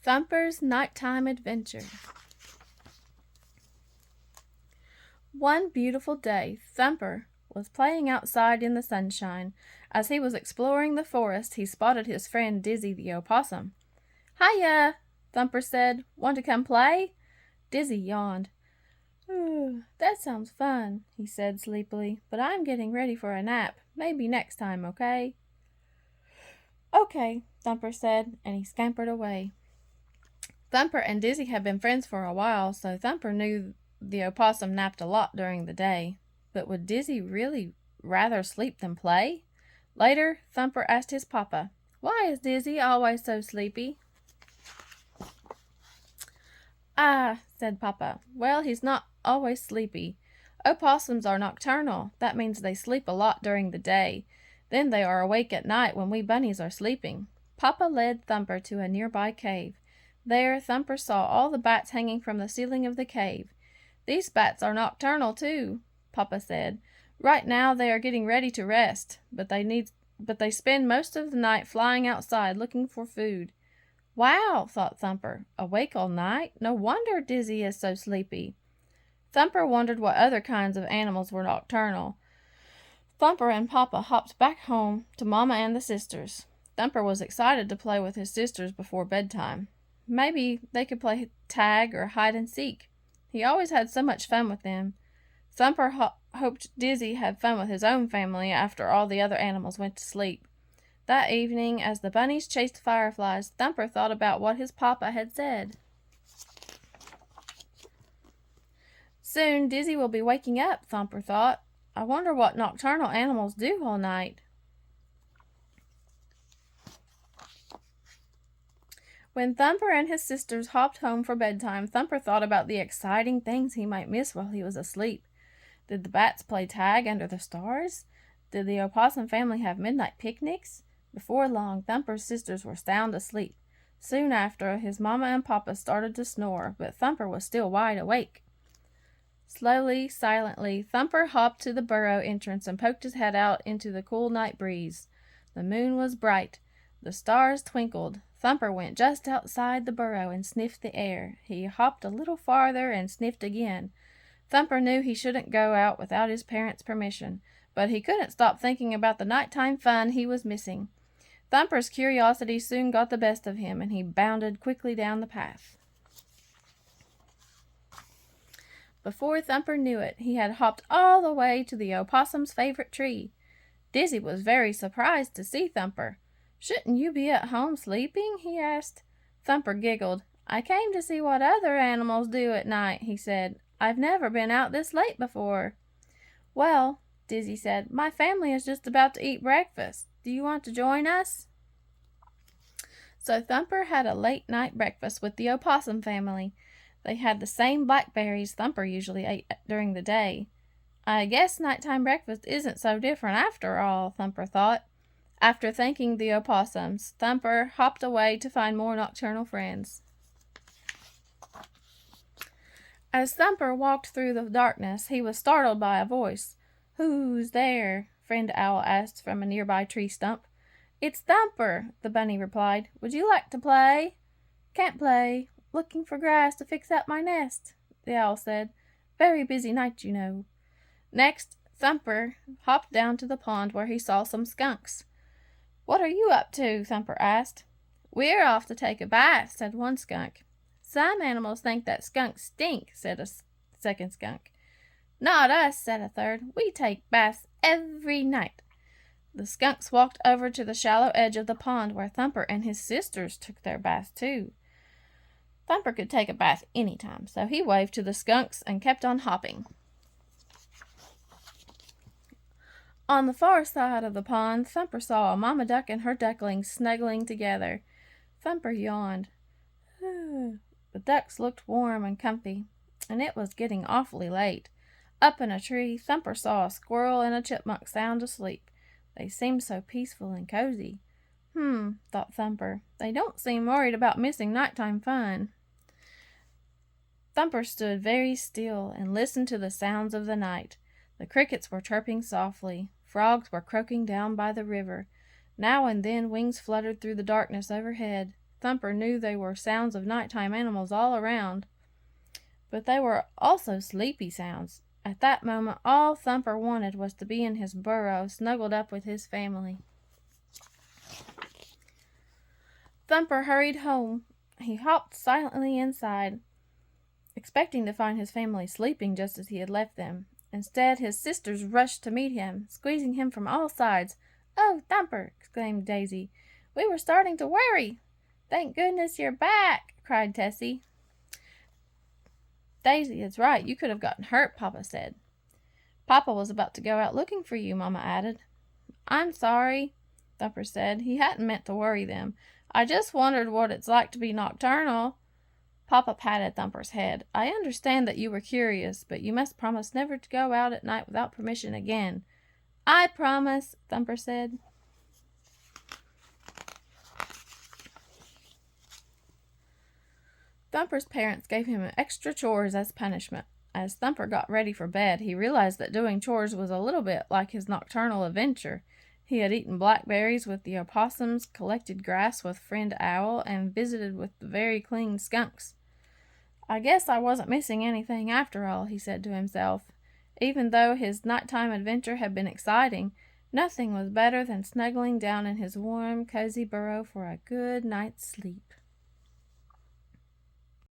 Thumper's Nighttime Adventure. One beautiful day, Thumper was playing outside in the sunshine. As he was exploring the forest, he spotted his friend Dizzy the opossum. "Hiya," Thumper said. "Want to come play?" Dizzy yawned. "That sounds fun," he said sleepily, "but I'm getting ready for a nap. Maybe next time, okay?" "Okay," Thumper said, and he scampered away. Thumper and Dizzy had been friends for a while, so Thumper knew the opossum napped a lot during the day. But would Dizzy really rather sleep than play? Later, Thumper asked his papa, "Why is Dizzy always so sleepy?" "Ah," said Papa, "well, he's not always sleepy. Opossums are nocturnal. That means they sleep a lot during the day. Then they are awake at night when we bunnies are sleeping." Papa led Thumper to a nearby cave. There, Thumper saw all the bats hanging from the ceiling of the cave. "These bats are nocturnal too," Papa said. "Right now they are getting ready to rest, but they spend most of the night flying outside looking for food." "Wow," thought Thumper, "awake all night? No wonder Dizzy is so sleepy." Thumper wondered what other kinds of animals were nocturnal. Thumper and Papa hopped back home to Mama and the sisters. Thumper was excited to play with his sisters before bedtime. Maybe they could play tag or hide and seek. He always had so much fun with them. Thumper hoped Dizzy had fun with his own family after all the other animals went to sleep. That evening, as the bunnies chased fireflies, Thumper thought about what his papa had said. "Soon Dizzy will be waking up," Thumper thought. "I wonder what nocturnal animals do all night." When Thumper and his sisters hopped home for bedtime, Thumper thought about the exciting things he might miss while he was asleep. Did the bats play tag under the stars? Did the opossum family have midnight picnics? Before long, Thumper's sisters were sound asleep. Soon after, his mama and papa started to snore, but Thumper was still wide awake. Slowly, silently, Thumper hopped to the burrow entrance and poked his head out into the cool night breeze. The moon was bright. The stars twinkled. Thumper went just outside the burrow and sniffed the air. He hopped a little farther and sniffed again. Thumper knew he shouldn't go out without his parents' permission, but he couldn't stop thinking about the nighttime fun he was missing. Thumper's curiosity soon got the best of him, and he bounded quickly down the path. Before Thumper knew it, he had hopped all the way to the opossum's favorite tree. Dizzy was very surprised to see Thumper. "Shouldn't you be at home sleeping?" he asked. Thumper giggled. "I came to see what other animals do at night," he said. "I've never been out this late before." "Well," Dizzy said, "my family is just about to eat breakfast. Do you want to join us?" So Thumper had a late night breakfast with the opossum family. They had the same blackberries Thumper usually ate during the day. "I guess nighttime breakfast isn't so different after all," Thumper thought. After thanking the opossums, Thumper hopped away to find more nocturnal friends. As Thumper walked through the darkness, he was startled by a voice. "Who's there?" Friend Owl asked from a nearby tree stump. "It's Thumper," the bunny replied. "Would you like to play?" "Can't play. Looking for grass to fix up my nest," the owl said. "Very busy night, you know." Next, Thumper hopped down to the pond where he saw some skunks. "What are you up to?" Thumper asked. "We're off to take a bath," said one skunk. "Some animals think that skunks stink," said a second skunk. "Not us," said a third. "We take baths every night." The skunks walked over to the shallow edge of the pond where Thumper and his sisters took their baths too. Thumper could take a bath anytime, so he waved to the skunks and kept on hopping. On the far side of the pond, Thumper saw a mama duck and her ducklings snuggling together. Thumper yawned. The ducks looked warm and comfy, and it was getting awfully late. Up in a tree, Thumper saw a squirrel and a chipmunk sound asleep. They seemed so peaceful and cozy. Thought Thumper. They don't seem worried about missing nighttime fun. Thumper stood very still and listened to the sounds of the night. The crickets were chirping softly. Frogs were croaking down by the river. Now and then wings fluttered through the darkness overhead. Thumper knew they were sounds of nighttime animals all around, but they were also sleepy sounds. At that moment, all Thumper wanted was to be in his burrow, snuggled up with his family. Thumper hurried home. He hopped silently inside, expecting to find his family sleeping just as he had left them. Instead, his sisters rushed to meet him, squeezing him from all sides. "Oh, Thumper!" exclaimed Daisy. "We were starting to worry." "Thank goodness you're back!" cried Tessie. "Daisy is right. You could have gotten hurt," Papa said. "Papa was about to go out looking for you," Mama added. "I'm sorry," Thumper said. He hadn't meant to worry them. "I just wondered what it's like to be nocturnal." Papa patted Thumper's head. "I understand that you were curious, but you must promise never to go out at night without permission again." "I promise," Thumper said. Thumper's parents gave him extra chores as punishment. As Thumper got ready for bed, he realized that doing chores was a little bit like his nocturnal adventure. He had eaten blackberries with the opossums, collected grass with Friend Owl, and visited with the very clean skunks. "I guess I wasn't missing anything after all," he said to himself. Even though his nighttime adventure had been exciting, nothing was better than snuggling down in his warm, cozy burrow for a good night's sleep.